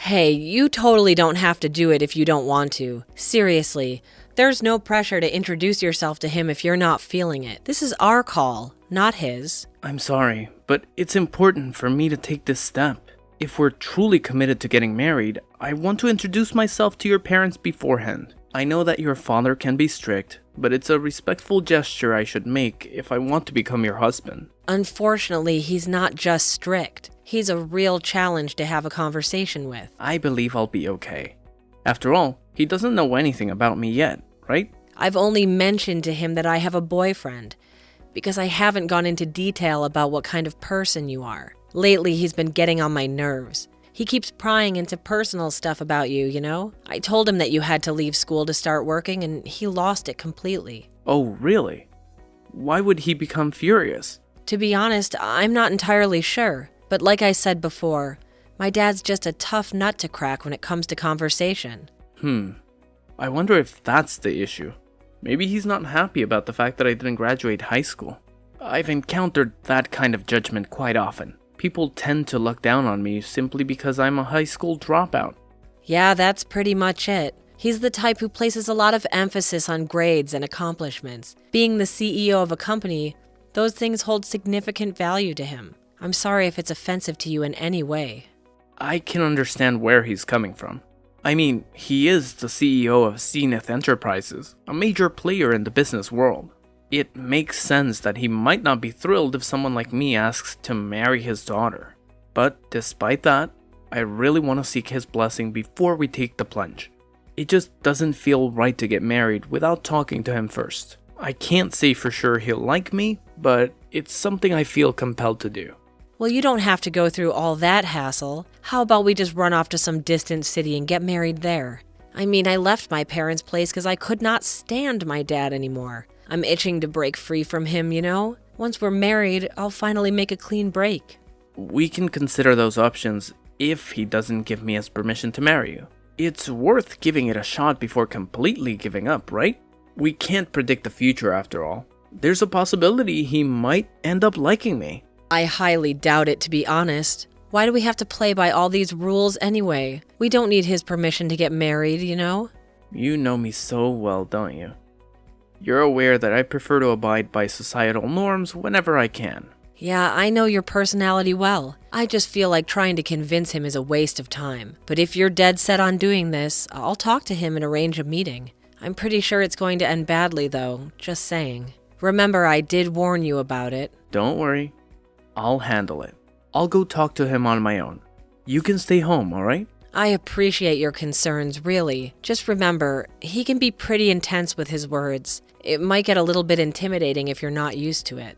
Hey, you totally don't have to do it if you don't want to. Seriously, there's no pressure to introduce yourself to him if you're not feeling it. This is our call, not his. I'm sorry, but it's important for me to take this step. If we're truly committed to getting married, I want to introduce myself to your parents beforehand. I know that your father can be strict, but it's a respectful gesture I should make if I want to become your husband. Unfortunately, he's not just strict. He's a real challenge to have a conversation with. I believe I'll be okay. After all, he doesn't know anything about me yet, right? I've only mentioned to him that I have a boyfriend, because I haven't gone into detail about what kind of person you are. Lately, he's been getting on my nerves. He keeps prying into personal stuff about you, you know? I told him that you had to leave school to start working, and he lost it completely. Oh, really? Why would he become furious? To be honest, I'm not entirely sure. But like I said before, my dad's just a tough nut to crack when it comes to conversation. I wonder if that's the issue. Maybe he's not happy about the fact that I didn't graduate high school. I've encountered that kind of judgment quite often. People tend to look down on me simply because I'm a high school dropout. Yeah, that's pretty much it. He's the type who places a lot of emphasis on grades and accomplishments. Being the CEO of a company, those things hold significant value to him. I'm sorry if it's offensive to you in any way. I can understand where he's coming from. I mean, he is the CEO of Zenith Enterprises, a major player in the business world. It makes sense that he might not be thrilled if someone like me asks to marry his daughter. But despite that, I really want to seek his blessing before we take the plunge. It just doesn't feel right to get married without talking to him first. I can't say for sure he'll like me, but it's something I feel compelled to do. Well, you don't have to go through all that hassle. How about we just run off to some distant city and get married there? I mean, I left my parents' place because I could not stand my dad anymore. I'm itching to break free from him, you know? Once we're married, I'll finally make a clean break. We can consider those options if he doesn't give me his permission to marry you. It's worth giving it a shot before completely giving up, right? We can't predict the future after all. There's a possibility he might end up liking me. I highly doubt it, to be honest. Why do we have to play by all these rules anyway? We don't need his permission to get married, you know? You know me so well, don't you? You're aware that I prefer to abide by societal norms whenever I can. Yeah, I know your personality well. I just feel like trying to convince him is a waste of time. But if you're dead set on doing this, I'll talk to him and arrange a meeting. I'm pretty sure it's going to end badly, though, just saying. Remember, I did warn you about it. Don't worry. I'll handle it. I'll go talk to him on my own. You can stay home, alright? I appreciate your concerns, really. Just remember, he can be pretty intense with his words. It might get a little bit intimidating if you're not used to it.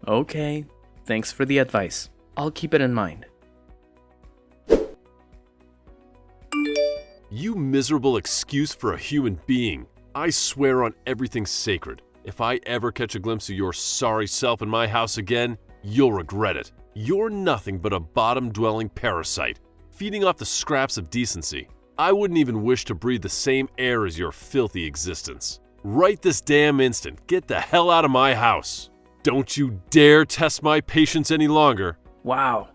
Okay, thanks for the advice. I'll keep it in mind. You miserable excuse for a human being. I swear on everything sacred. If I ever catch a glimpse of your sorry self in my house again, you'll regret it. You're nothing but a bottom-dwelling parasite, feeding off the scraps of decency. I wouldn't even wish to breathe the same air as your filthy existence. Right this damn instant, get the hell out of my house. Don't you dare test my patience any longer. Wow,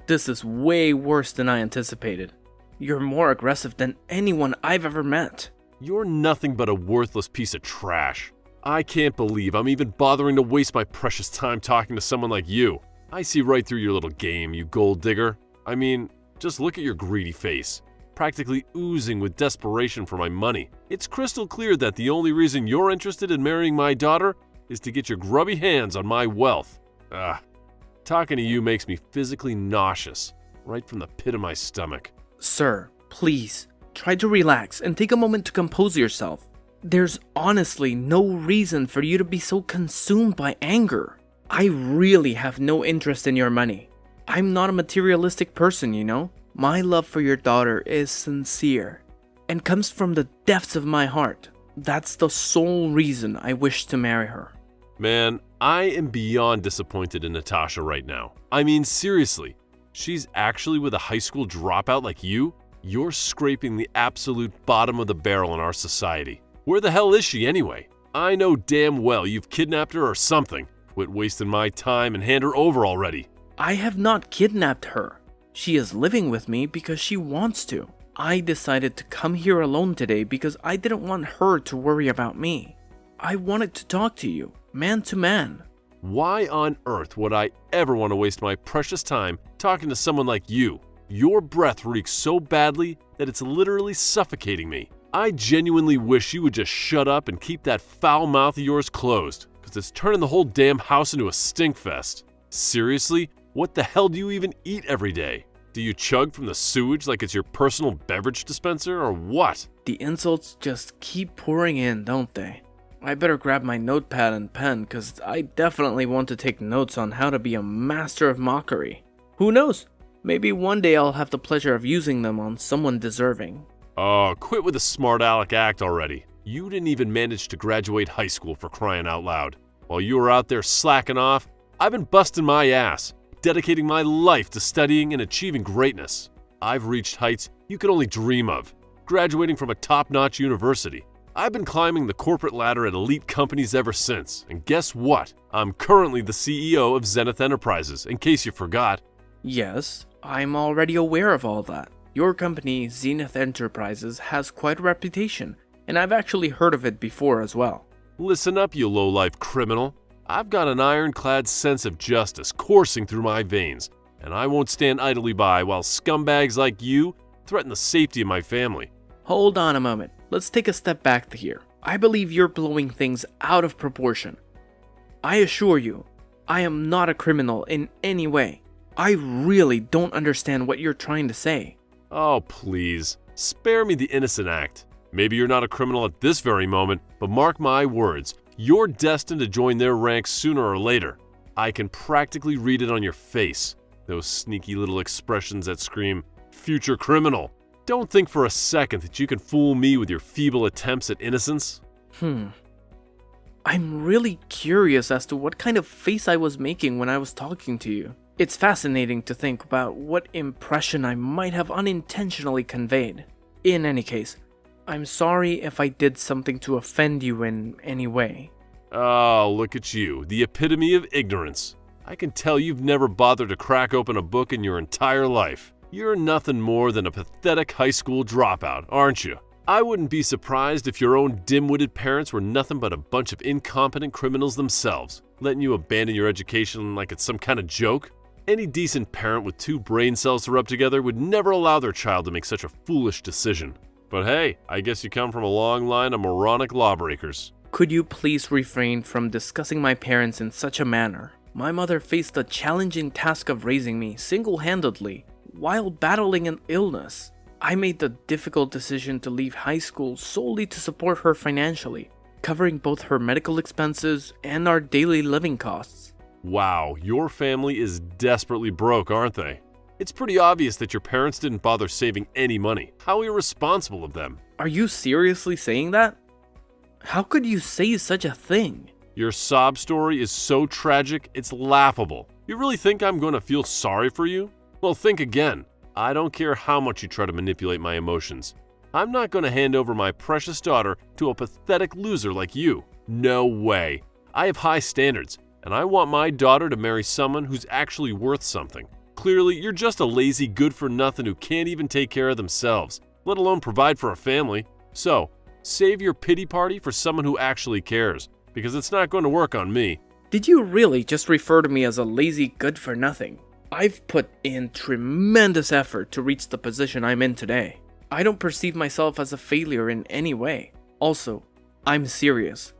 this is way worse than I anticipated. You're more aggressive than anyone I've ever met. You're nothing but a worthless piece of trash. I can't believe I'm even bothering to waste my precious time talking to someone like you. I see right through your little game, you gold digger. I mean, just look at your greedy face, practically oozing with desperation for my money. It's crystal clear that the only reason you're interested in marrying my daughter is to get your grubby hands on my wealth. Talking to you makes me physically nauseous, right from the pit of my stomach. Sir, please, try to relax and take a moment to compose yourself. There's honestly no reason for you to be so consumed by anger. I really have no interest in your money. I'm not a materialistic person, you know? My love for your daughter is sincere and comes from the depths of my heart. That's the sole reason I wish to marry her. Man, I am beyond disappointed in Natasha right now. I mean, seriously, she's actually with a high school dropout like you? You're scraping the absolute bottom of the barrel in our society. Where the hell is she anyway? I know damn well you've kidnapped her or something. Quit wasting my time and hand her over already. I have not kidnapped her. She is living with me because she wants to. I decided to come here alone today because I didn't want her to worry about me. I wanted to talk to you, man to man. Why on earth would I ever want to waste my precious time talking to someone like you? Your breath reeks so badly that it's literally suffocating me. I genuinely wish you would just shut up and keep that foul mouth of yours closed, because it's turning the whole damn house into a stink fest. Seriously, what the hell do you even eat every day? Do you chug from the sewage like it's your personal beverage dispenser or what? The insults just keep pouring in, don't they? I better grab my notepad and pen, because I definitely want to take notes on how to be a master of mockery. Who knows? Maybe one day I'll have the pleasure of using them on someone deserving. Oh, quit with the smart aleck act already. You didn't even manage to graduate high school, for crying out loud. While you were out there slacking off, I've been busting my ass, dedicating my life to studying and achieving greatness. I've reached heights you could only dream of, graduating from a top-notch university. I've been climbing the corporate ladder at elite companies ever since, and guess what? I'm currently the CEO of Zenith Enterprises, in case you forgot. Yes, I'm already aware of all that. Your company, Zenith Enterprises, has quite a reputation, and I've actually heard of it before as well. Listen up, you low-life criminal. I've got an ironclad sense of justice coursing through my veins, and I won't stand idly by while scumbags like you threaten the safety of my family. Hold on a moment. Let's take a step back here. I believe you're blowing things out of proportion. I assure you, I am not a criminal in any way. I really don't understand what you're trying to say. Oh, please, spare me the innocent act. Maybe you're not a criminal at this very moment, but mark my words, you're destined to join their ranks sooner or later. I can practically read it on your face. Those sneaky little expressions that scream, future criminal. Don't think for a second that you can fool me with your feeble attempts at innocence. I'm really curious as to what kind of face I was making when I was talking to you. It's fascinating to think about what impression I might have unintentionally conveyed. In any case, I'm sorry if I did something to offend you in any way. Oh, look at you, the epitome of ignorance. I can tell you've never bothered to crack open a book in your entire life. You're nothing more than a pathetic high school dropout, aren't you? I wouldn't be surprised if your own dim-witted parents were nothing but a bunch of incompetent criminals themselves, letting you abandon your education like it's some kind of joke. Any decent parent with 2 brain cells to rub together would never allow their child to make such a foolish decision. But hey, I guess you come from a long line of moronic lawbreakers. Could you please refrain from discussing my parents in such a manner? My mother faced the challenging task of raising me single-handedly while battling an illness. I made the difficult decision to leave high school solely to support her financially, covering both her medical expenses and our daily living costs. Wow, your family is desperately broke, aren't they? It's pretty obvious that your parents didn't bother saving any money. How irresponsible of them. Are you seriously saying that? How could you say such a thing? Your sob story is so tragic, it's laughable. You really think I'm going to feel sorry for you? Well, think again. I don't care how much you try to manipulate my emotions. I'm not going to hand over my precious daughter to a pathetic loser like you. No way. I have high standards, and I want my daughter to marry someone who's actually worth something. Clearly, you're just a lazy good-for-nothing who can't even take care of themselves, let alone provide for a family. So, save your pity party for someone who actually cares, because it's not going to work on me. Did you really just refer to me as a lazy good-for-nothing? I've put in tremendous effort to reach the position I'm in today. I don't perceive myself as a failure in any way. Also, I'm serious.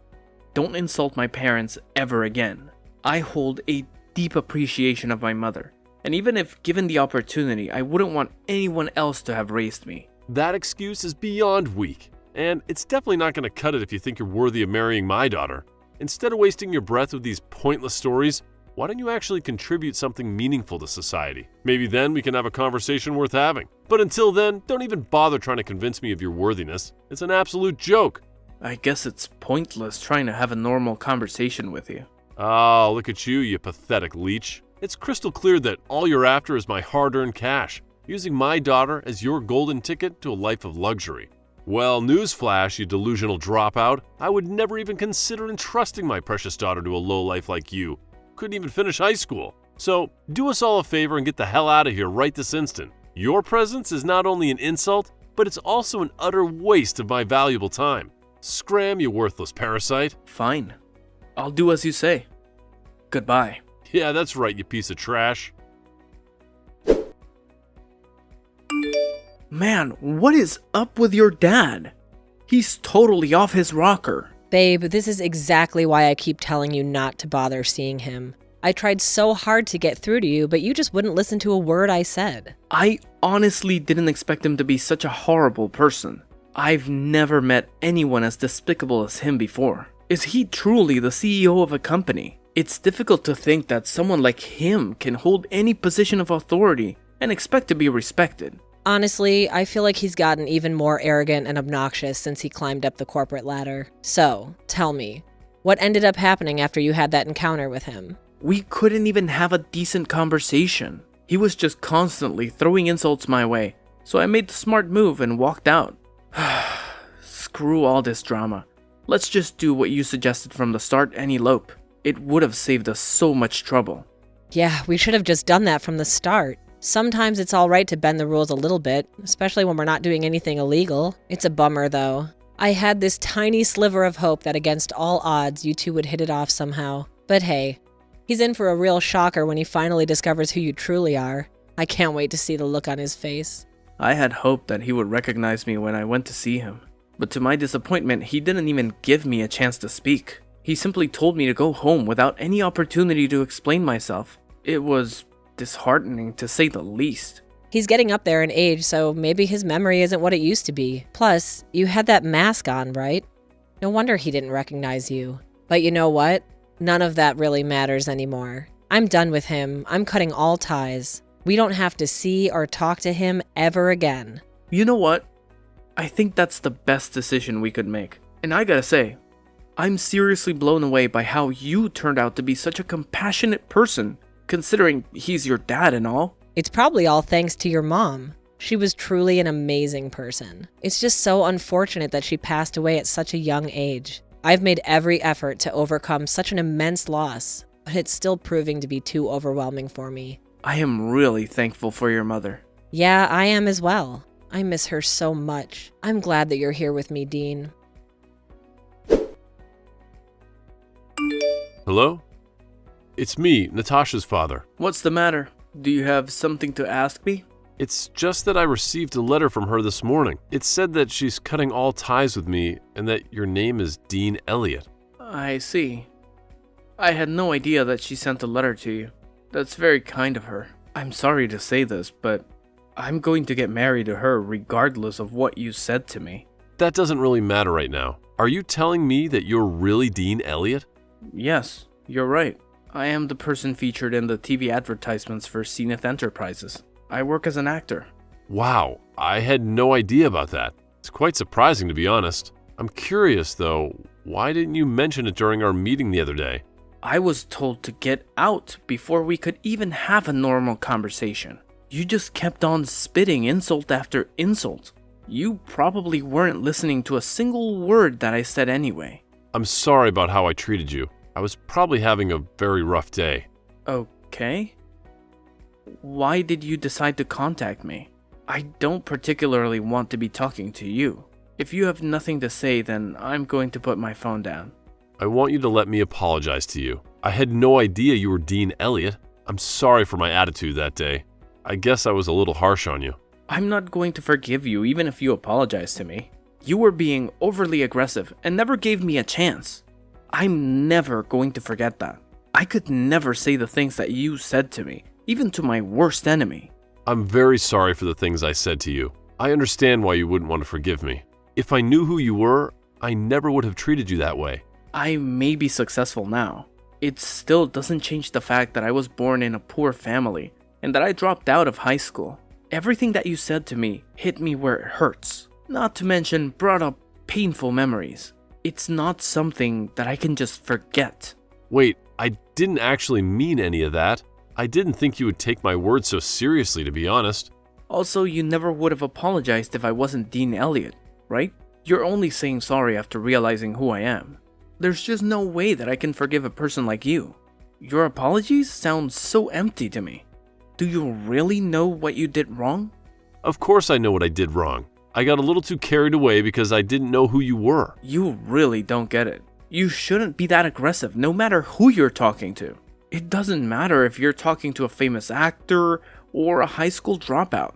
Don't insult my parents ever again. I hold a deep appreciation of my mother, and even if given the opportunity, I wouldn't want anyone else to have raised me. That excuse is beyond weak, and it's definitely not going to cut it if you think you're worthy of marrying my daughter. Instead of wasting your breath with these pointless stories, why don't you actually contribute something meaningful to society? Maybe then we can have a conversation worth having. But until then, don't even bother trying to convince me of your worthiness. It's an absolute joke. I guess it's pointless trying to have a normal conversation with you. Oh, look at you, you pathetic leech. It's crystal clear that all you're after is my hard-earned cash, using my daughter as your golden ticket to a life of luxury. Well, newsflash, you delusional dropout. I would never even consider entrusting my precious daughter to a lowlife like you. Couldn't even finish high school. So, do us all a favor and get the hell out of here right this instant. Your presence is not only an insult, but it's also an utter waste of my valuable time. Scram, you worthless parasite. Fine. I'll do as you say. Goodbye. Yeah, that's right, you piece of trash. Man, what is up with your dad? He's totally off his rocker. Babe, this is exactly why I keep telling you not to bother seeing him. I tried so hard to get through to you, but you just wouldn't listen to a word I said. I honestly didn't expect him to be such a horrible person. I've never met anyone as despicable as him before. Is he truly the CEO of a company? It's difficult to think that someone like him can hold any position of authority and expect to be respected. Honestly, I feel like he's gotten even more arrogant and obnoxious since he climbed up the corporate ladder. So, tell me, what ended up happening after you had that encounter with him? We couldn't even have a decent conversation. He was just constantly throwing insults my way, so I made the smart move and walked out. Screw all this drama. Let's just do what you suggested from the start and elope. It would have saved us so much trouble. Yeah, we should have just done that from the start. Sometimes it's alright to bend the rules a little bit, especially when we're not doing anything illegal. It's a bummer, though. I had this tiny sliver of hope that against all odds, you two would hit it off somehow. But hey, he's in for a real shocker when he finally discovers who you truly are. I can't wait to see the look on his face. I had hoped that he would recognize me when I went to see him. But to my disappointment, he didn't even give me a chance to speak. He simply told me to go home without any opportunity to explain myself. It was disheartening, to say the least. He's getting up there in age, so maybe his memory isn't what it used to be. Plus, you had that mask on, right? No wonder he didn't recognize you. But you know what? None of that really matters anymore. I'm done with him. I'm cutting all ties. We don't have to see or talk to him ever again. You know what? I think that's the best decision we could make. And I gotta say, I'm seriously blown away by how you turned out to be such a compassionate person, considering he's your dad and all. It's probably all thanks to your mom. She was truly an amazing person. It's just so unfortunate that she passed away at such a young age. I've made every effort to overcome such an immense loss, but it's still proving to be too overwhelming for me. I am really thankful for your mother. Yeah, I am as well. I miss her so much. I'm glad that you're here with me, Dean. Hello? It's me, Natasha's father. What's the matter? Do you have something to ask me? It's just that I received a letter from her this morning. It said that she's cutting all ties with me and that your name is Dean Elliott. I see. I had no idea that she sent a letter to you. That's very kind of her. I'm sorry to say this, but I'm going to get married to her regardless of what you said to me. That doesn't really matter right now. Are you telling me that you're really Dean Elliott? Yes, you're right. I am the person featured in the TV advertisements for Zenith Enterprises. I work as an actor. Wow, I had no idea about that. It's quite surprising, to be honest. I'm curious, though, why didn't you mention it during our meeting the other day? I was told to get out before we could even have a normal conversation. You just kept on spitting insult after insult. You probably weren't listening to a single word that I said anyway. I'm sorry about how I treated you. I was probably having a very rough day. Okay. Why did you decide to contact me? I don't particularly want to be talking to you. If you have nothing to say, then I'm going to put my phone down. I want you to let me apologize to you. I had no idea you were Dean Elliott. I'm sorry for my attitude that day. I guess I was a little harsh on you. I'm not going to forgive you even if you apologize to me. You were being overly aggressive and never gave me a chance. I'm never going to forget that. I could never say the things that you said to me, even to my worst enemy. I'm very sorry for the things I said to you. I understand why you wouldn't want to forgive me. If I knew who you were, I never would have treated you that way. I may be successful now. It still doesn't change the fact that I was born in a poor family and that I dropped out of high school. Everything that you said to me hit me where it hurts, not to mention brought up painful memories. It's not something that I can just forget. Wait, I didn't actually mean any of that. I didn't think you would take my words so seriously, to be honest. Also, you never would have apologized if I wasn't Dean Elliott, right? You're only saying sorry after realizing who I am. There's just no way that I can forgive a person like you. Your apologies sound so empty to me. Do you really know what you did wrong? Of course I know what I did wrong. I got a little too carried away because I didn't know who you were. You really don't get it. You shouldn't be that aggressive no matter who you're talking to. It doesn't matter if you're talking to a famous actor or a high school dropout.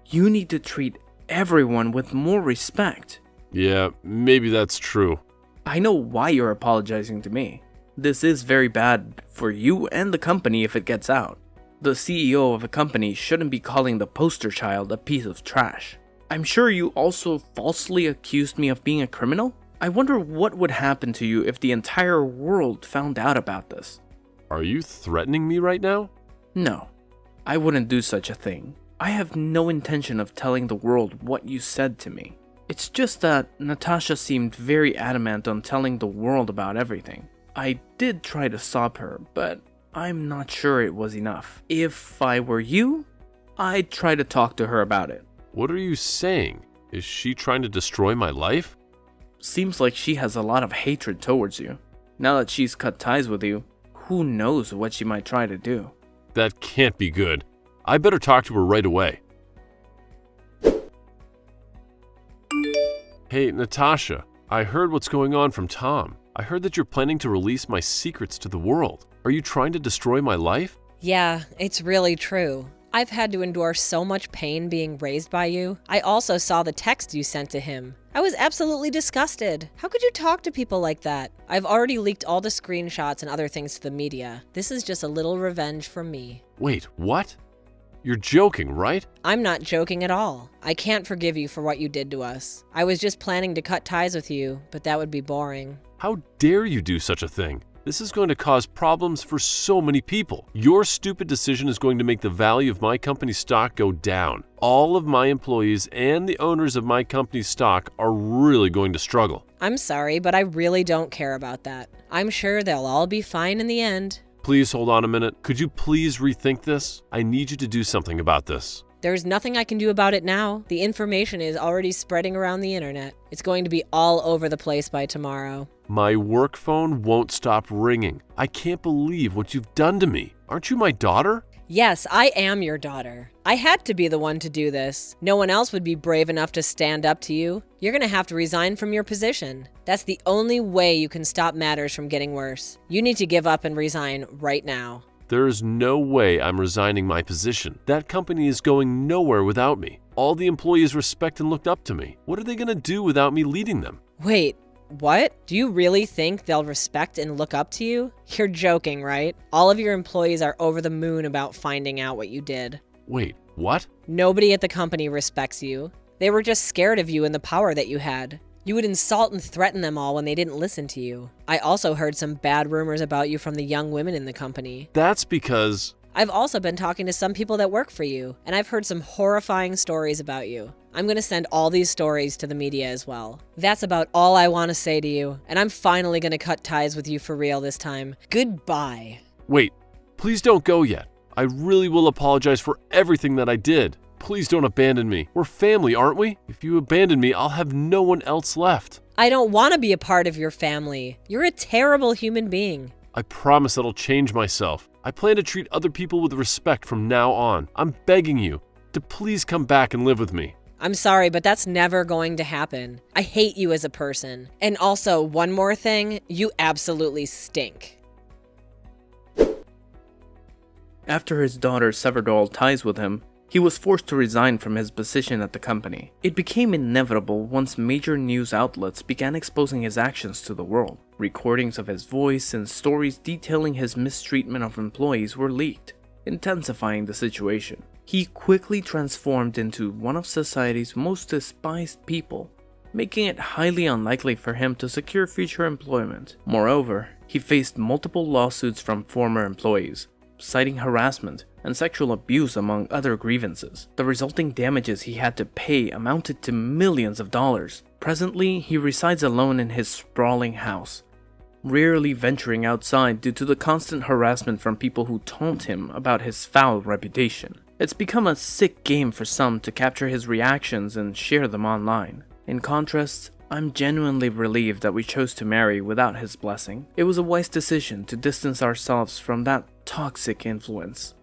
You need to treat everyone with more respect. Yeah, maybe that's true. I know why you're apologizing to me. This is very bad for you and the company if it gets out. The CEO of a company shouldn't be calling the poster child a piece of trash. I'm sure you also falsely accused me of being a criminal? I wonder what would happen to you if the entire world found out about this. Are you threatening me right now? No, I wouldn't do such a thing. I have no intention of telling the world what you said to me. It's just that Natasha seemed very adamant on telling the world about everything. I did try to stop her, but I'm not sure it was enough. If I were you, I'd try to talk to her about it. What are you saying? Is she trying to destroy my life? Seems like she has a lot of hatred towards you. Now that she's cut ties with you, who knows what she might try to do. That can't be good. I better talk to her right away. Hey, Natasha, I heard what's going on from Tom. I heard that you're planning to release my secrets to the world. Are you trying to destroy my life? Yeah, it's really true. I've had to endure so much pain being raised by you. I also saw the text you sent to him. I was absolutely disgusted. How could you talk to people like that? I've already leaked all the screenshots and other things to the media. This is just a little revenge from me. Wait, what? You're joking, right? I'm not joking at all. I can't forgive you for what you did to us. I was just planning to cut ties with you, but that would be boring. How dare you do such a thing? This is going to cause problems for so many people. Your stupid decision is going to make the value of my company's stock go down. All of my employees and the owners of my company's stock are really going to struggle. I'm sorry, but I really don't care about that. I'm sure they'll all be fine in the end. Please hold on a minute. Could you please rethink this? I need you to do something about this. There's nothing I can do about it now. The information is already spreading around the internet. It's going to be all over the place by tomorrow. My work phone won't stop ringing. I can't believe what you've done to me. Aren't you my daughter? Yes, I am your daughter. I had to be the one to do this. No one else would be brave enough to stand up to you. You're gonna have to resign from your position. That's the only way you can stop matters from getting worse. You need to give up and resign right now. There is no way I'm resigning my position. That company is going nowhere without me. All the employees respect and looked up to me. What are they gonna do without me leading them? Wait, what? Do you really think they'll respect and look up to you? You're joking, right? All of your employees are over the moon about finding out what you did. Wait, what? Nobody at the company respects you. They were just scared of you and the power that you had. You would insult and threaten them all when they didn't listen to you. I also heard some bad rumors about you from the young women in the company. That's because... I've also been talking to some people that work for you, and I've heard some horrifying stories about you. I'm gonna send all these stories to the media as well. That's about all I want to say to you, and I'm finally gonna cut ties with you for real this time. Goodbye. Wait, please don't go yet. I really will apologize for everything that I did. Please don't abandon me. We're family, aren't we? If you abandon me, I'll have no one else left. I don't want to be a part of your family. You're a terrible human being. I promise that I'll change myself. I plan to treat other people with respect from now on. I'm begging you to please come back and live with me. I'm sorry, but that's never going to happen. I hate you as a person. And also, one more thing, you absolutely stink. After his daughter severed all ties with him, he was forced to resign from his position at the company. It became inevitable once major news outlets began exposing his actions to the world. Recordings of his voice and stories detailing his mistreatment of employees were leaked, intensifying the situation. He quickly transformed into one of society's most despised people, making it highly unlikely for him to secure future employment. Moreover, he faced multiple lawsuits from former employees, citing harassment and sexual abuse among other grievances. The resulting damages he had to pay amounted to millions of dollars. Presently, he resides alone in his sprawling house, rarely venturing outside due to the constant harassment from people who taunt him about his foul reputation. It's become a sick game for some to capture his reactions and share them online. In contrast, I'm genuinely relieved that we chose to marry without his blessing. It was a wise decision to distance ourselves from that toxic influence.